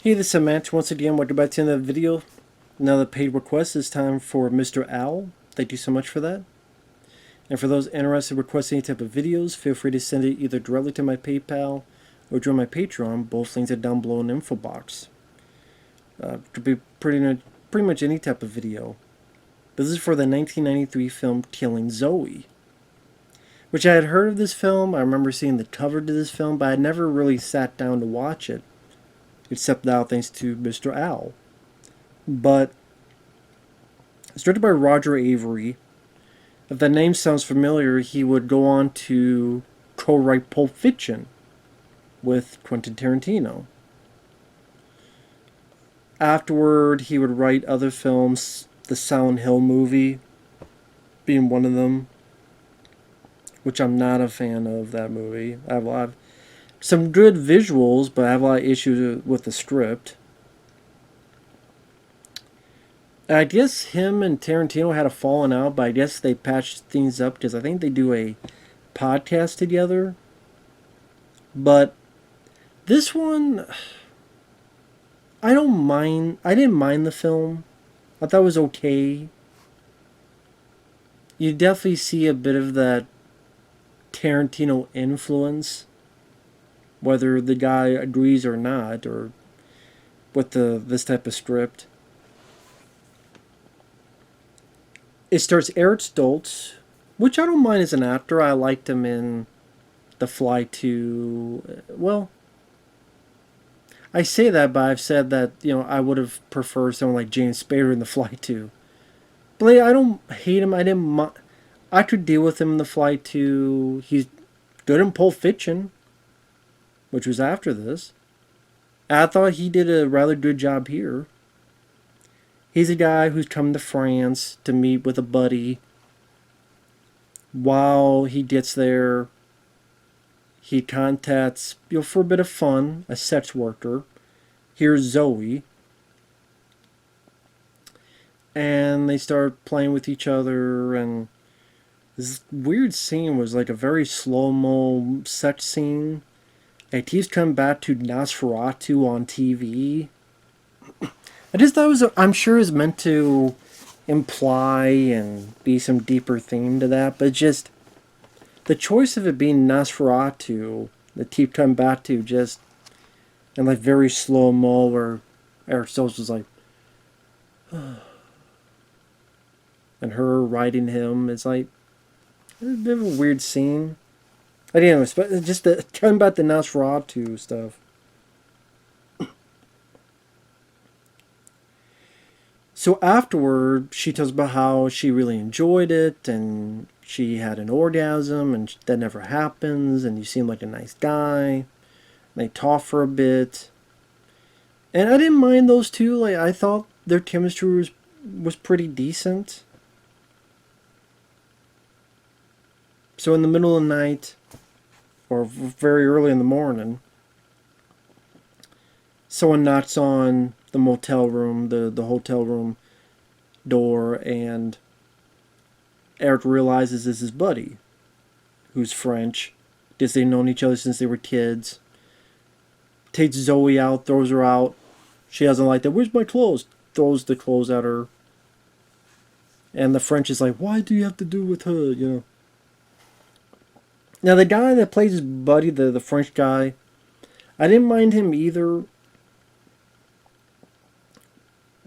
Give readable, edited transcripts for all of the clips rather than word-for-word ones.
Hey, this is Matt. Once again, welcome back to another video. Another paid request. This time for Mr. Owl. Thank you so much for that. And for those interested in requesting any type of videos, feel free to send it either directly to my PayPal or join my Patreon. Both links are down below in the info box. It could be pretty much any type of video. This is for the 1993 film Killing Zoe, which I had heard of this film. I remember seeing the cover to this film, but I never really sat down to watch it. Except now thanks to Mr. Owl. But it's directed by Roger Avary. If that name sounds familiar, he would go on to co-write Pulp Fiction with Quentin Tarantino. Afterward, he would write other films, the Silent Hill movie being one of them, which I'm not a fan of that movie. I have a lot of some good visuals, but I have a lot of issues with the script. I guess him and Tarantino had a falling out, but I guess they patched things up because I think they do a podcast together. But this one, I don't mind. I didn't mind the film. I thought it was okay. You definitely see a bit of that Tarantino influence, whether the guy agrees or not, or with this type of script. It stars Eric Stoltz, which I don't mind as an actor. I liked him in The Fly 2. Well, I say that, but I've said that, I would have preferred someone like James Spader in The Fly 2. But I don't hate him. I could deal with him in The Fly 2. He's good in Pulp Fiction, which was after this. I thought he did a rather good job here. He's a guy who's come to France to meet with a buddy. While he gets there, he contacts, for a bit of fun, a sex worker. Here's Zoe. And they start playing with each other, and this weird scene was like a very slow-mo sex scene. And he's come back to Nosferatu on TV. I just thought it was, I'm sure it's meant to imply and be some deeper theme to that, but just the choice of it being Nosferatu, the keep coming back to, just and like very slow mo, where Eric Stoltz was like, and her riding him, it's like it's a bit of a weird scene. I didn't expect just talking about the Nosferatu stuff. So afterward, she tells about how she really enjoyed it, and she had an orgasm, and that never happens, and you seem like a nice guy. And they talk for a bit. And I didn't mind those two. Like, I thought their chemistry was pretty decent. So in the middle of the night, or very early in the morning, someone knocks on the motel room, the hotel room door, and Eric realizes it's his buddy, who's French, because they've known each other since they were kids. Takes Zoe out, throws her out. She doesn't like that. Where's my clothes? Throws the clothes at her. And the French is like, why do you have to do with her, Now the guy that plays his buddy, the French guy, I didn't mind him either.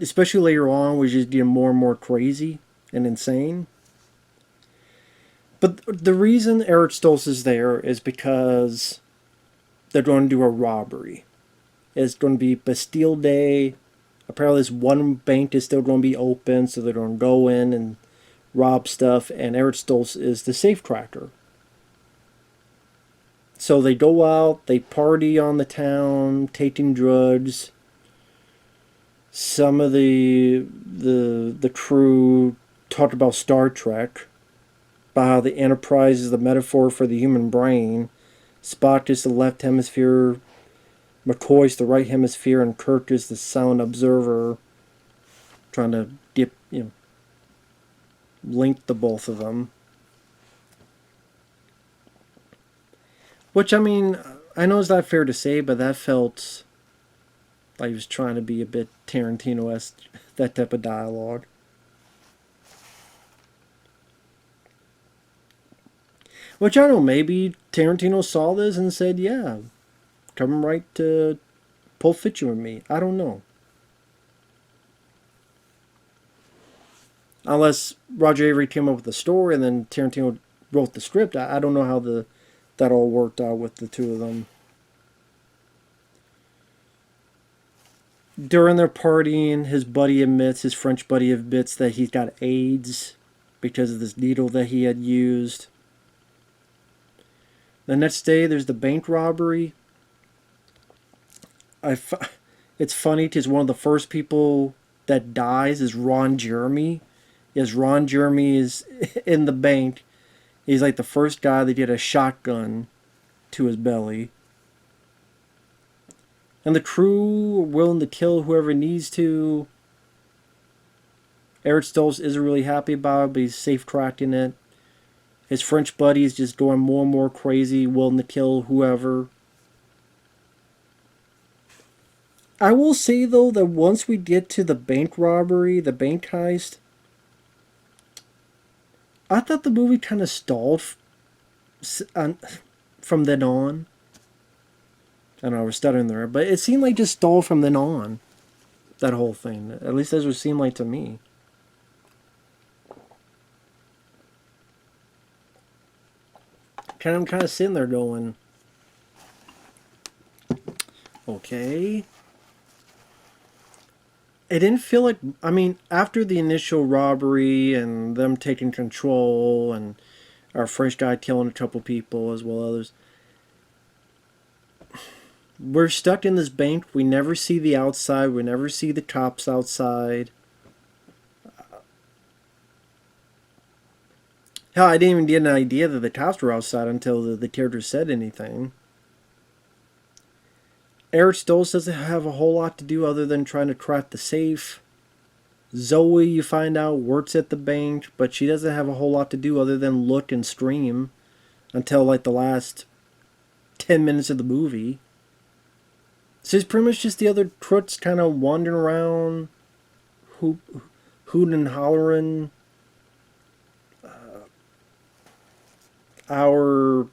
Especially later on, was just getting more and more crazy and insane. But the reason Eric Stoltz is there is because they're going to do a robbery. It's going to be Bastille Day. Apparently this one bank is still going to be open, so they're going to go in and rob stuff, and Eric Stoltz is the safe cracker. So they go out, they party on the town, taking drugs. Some of the crew talked about Star Trek, about how the Enterprise is the metaphor for the human brain. Spock is the left hemisphere, McCoy's the right hemisphere, and Kirk is the silent observer, trying to get, link the both of them. Which, I mean, I know it's not fair to say, but that felt Like he was trying to be a bit Tarantino-esque, that type of dialogue. Which I don't know, maybe Tarantino saw this and said, yeah, come right to Pulp Fiction with me. I don't know. Unless Roger Avary came up with the story and then Tarantino wrote the script. I don't know how that all worked out with the two of them. During their partying, his French buddy admits that he's got AIDS because of this needle that he had used. The next day, there's the bank robbery. It's funny because one of the first people that dies is Ron Jeremy. Yes, Ron Jeremy is in the bank. He's like the first guy that get a shotgun to his belly. And the crew are willing to kill whoever needs to. Eric Stoltz isn't really happy about it, but he's safe tracking it. His French buddy is just going more and more crazy, willing to kill whoever. I will say, though, that once we get to the bank robbery, the bank heist, I thought the movie kind of stalled from then on. I don't know, I was stuttering there, but it seemed like just stalled from then on. That whole thing. At least that's what it seemed like to me. I'm kind of sitting there going, okay. It didn't feel like, I mean, after the initial robbery and them taking control and our French guy killing a couple people as well as others, we're stuck in this bank. We never see the outside. We never see the cops outside. Hell, I didn't even get an idea that the cops were outside until the character said anything. Eric Stoltz doesn't have a whole lot to do other than trying to crack the safe. Zoe, you find out, works at the bank, but she doesn't have a whole lot to do other than look and scream until like the last 10 minutes of the movie. So it's pretty much just the other crooks kind of wandering around, hooting and hollering. Our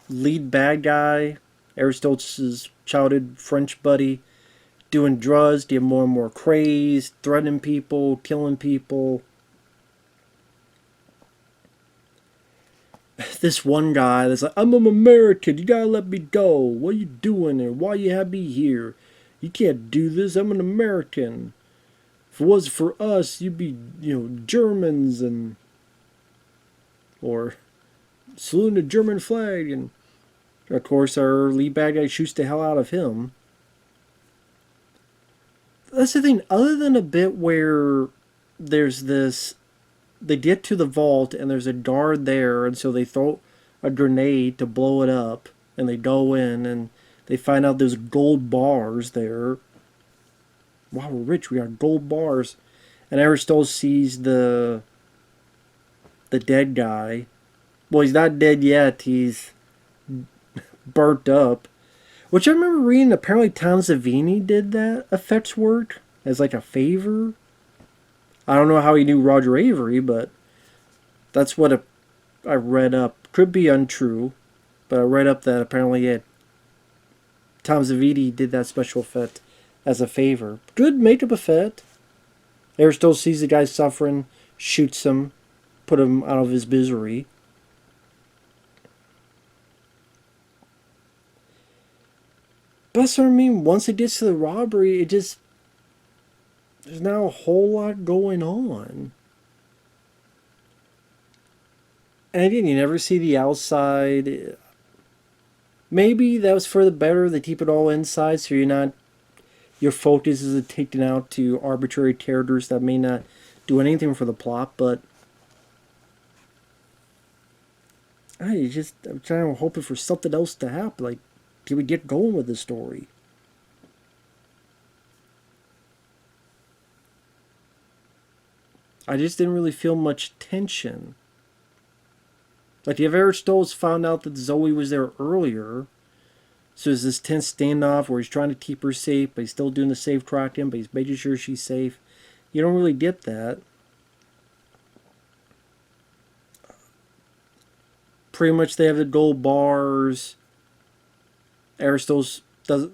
lead bad guy, Eric Stoltz's childhood French buddy, doing drugs, getting more and more crazed, threatening people, killing people. This one guy that's like, I'm an American, you gotta let me go. What are you doing here? Why you have me here? You can't do this, I'm an American. If it was for us, you'd be, Germans and... or saluting the German flag. And of course our lead bad guy shoots the hell out of him. That's the thing, other than a bit where there's this, they get to the vault and there's a guard there, and so they throw a grenade to blow it up, and they go in and they find out there's gold bars there. Wow, we're rich, we got gold bars. And Eric Stoltz sees the dead guy. Well, he's not dead yet, he's burnt up. Which I remember reading, apparently Tom Savini did that effects work as like a favor. I don't know how he knew Roger Avary, but that's what I read up. Could be untrue, but I read up that apparently Tom Savini did that special effect as a favor. Good makeup effect. Eric still sees the guy suffering, shoots him, put him out of his misery. But that's what I mean, once it gets to the robbery, there's now a whole lot going on. And again, you never see the outside. Maybe that was for the better, they keep it all inside, so your focus isn't taken out to arbitrary characters that may not do anything for the plot, but I'm trying to hope for something else to happen. Like, can we get going with this story? I just didn't really feel much tension. Like, if Eric Stoltz found out that Zoe was there earlier, So there's this tense standoff where he's trying to keep her safe, but he's still doing the safe tracking, but he's making sure she's safe. You don't really get that. Pretty much they have the gold bars. Eric Stoltz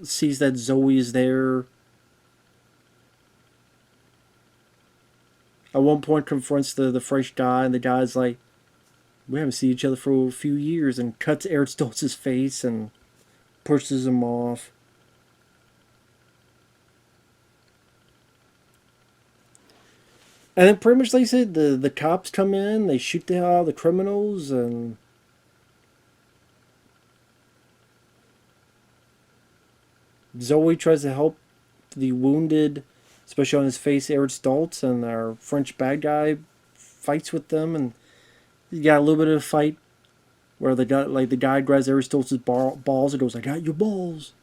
sees that Zoe is there. At one point confronts the French guy, and the guy's like, we haven't seen each other for a few years, and cuts Eric Stoltz's face and pushes him off. And then pretty much like I said, the cops come in, they shoot the hell out of the criminals, and Zoe tries to help the wounded, especially on his face, Eric Stoltz, and our French bad guy fights with them, and you got a little bit of a fight where the guy grabs Eric Stoltz's balls and goes, "I got your balls."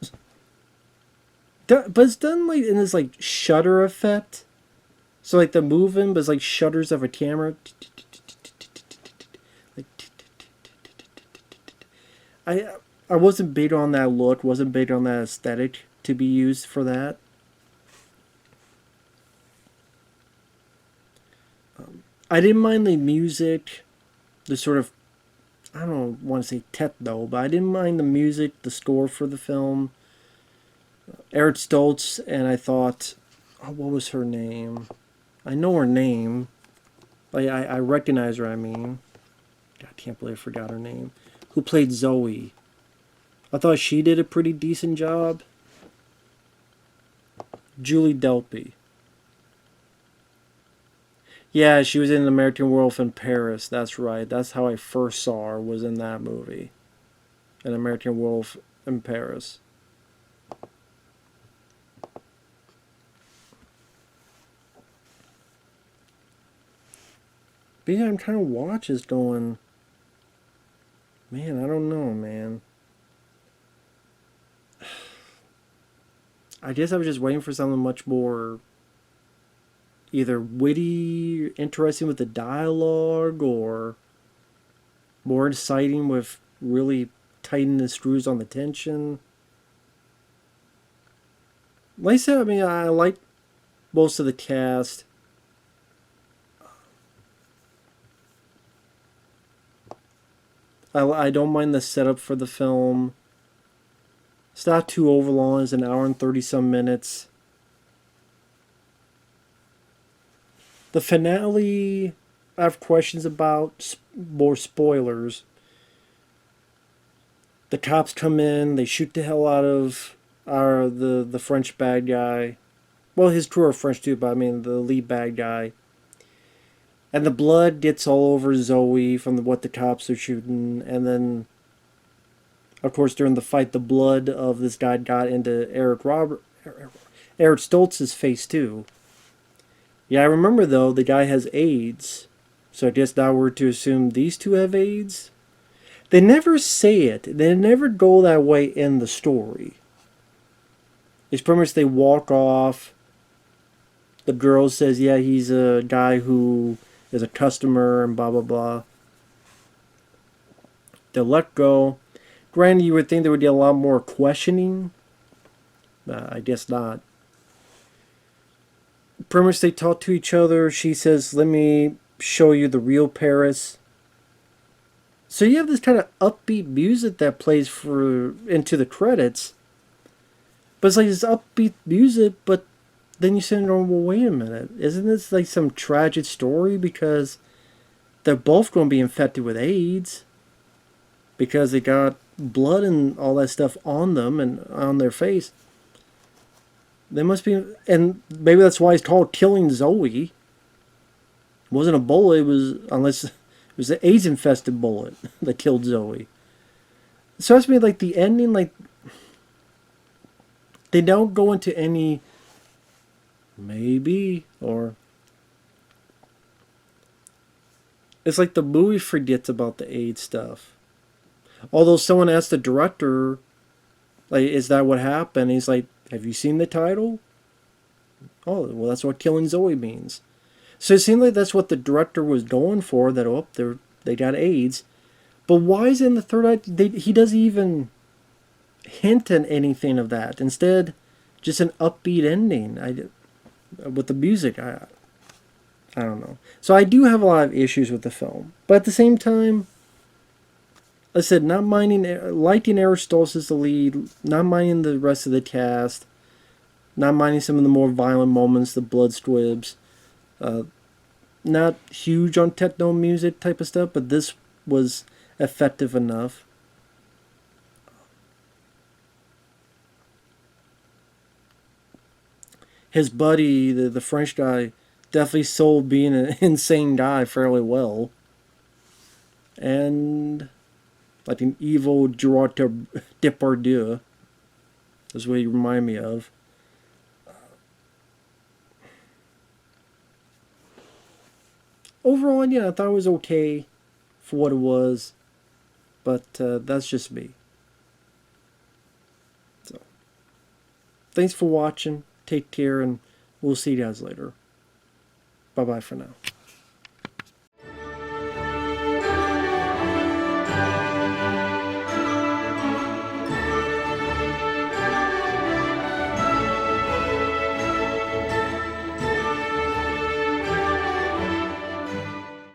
But it's done like in this like shutter effect. So like the moving, but it's like shutters of a camera. I wasn't big on that look, wasn't big on that aesthetic to be used for that. I didn't mind the music, the sort of, I don't want to say techno, but I didn't mind the music, the score for the film. Eric Stoltz, and I thought, oh, what was her name? I know her name. I recognize her, I mean. God, I can't believe I forgot her name. Who played Zoe. I thought she did a pretty decent job. Julie Delpy. Yeah, she was in American Werewolf in Paris. That's right. That's how I first saw her, was in that movie. An American Werewolf in Paris. But yeah, I'm trying to watch this going, man, I don't know, man. I guess I was just waiting for something much more either witty, interesting with the dialogue, or more exciting with really tightening the screws on the tension. Like I said, I mean, I like most of the cast. I don't mind the setup for the film. It's not too overlong. It's an hour and 30 some minutes. The finale, I have questions about. More spoilers. The cops come in. They shoot the hell out of the French bad guy. Well, his crew are French too, but I mean the lead bad guy. And the blood gets all over Zoe from what the cops are shooting. And then, of course, during the fight, the blood of this guy got into Eric Stoltz's face too. Yeah, I remember though, the guy has AIDS. So I guess now we're to assume these two have AIDS. They never say it. They never go that way in the story. It's pretty much they walk off. The girl says, yeah, he's a guy who is a customer and blah, blah, blah. They let go. Granted, you would think there would be a lot more questioning. I guess not. Pretty much they talk to each other. She says, let me show you the real Paris. So you have this kind of upbeat music that plays into the credits. But it's like this upbeat music, but then you sit there and, well, wait a minute. Isn't this like some tragic story? Because they're both going to be infected with AIDS. Because they got blood and all that stuff on them and on their face. They must be, and maybe that's why it's called Killing Zoe. It wasn't a bullet, it was, unless it was an AIDS infested bullet that killed Zoe. So that's me like the ending, like, they don't go into any maybe, or it's like the movie forgets about the AIDS stuff. Although someone asked the director, like, is that what happened? He's like, have you seen the title? Oh, well, that's what Killing Zoe means. So it seemed like that's what the director was going for, that, oh, they got AIDS. But why is it in the third act, he doesn't even hint at anything of that. Instead, just an upbeat ending. With the music, I don't know. So I do have a lot of issues with the film, but at the same time, I said not minding, liking Eric Stoltz as the lead, not minding the rest of the cast, not minding some of the more violent moments, the blood squibs. Not huge on techno music type of stuff, but this was effective enough. His buddy, the French guy, definitely sold being an insane guy fairly well. And like an evil Gerard Depardieu is what he reminded me of. Overall, yeah, I thought it was okay for what it was, but that's just me. So, thanks for watching. Take care, and we'll see you guys later. Bye bye for now.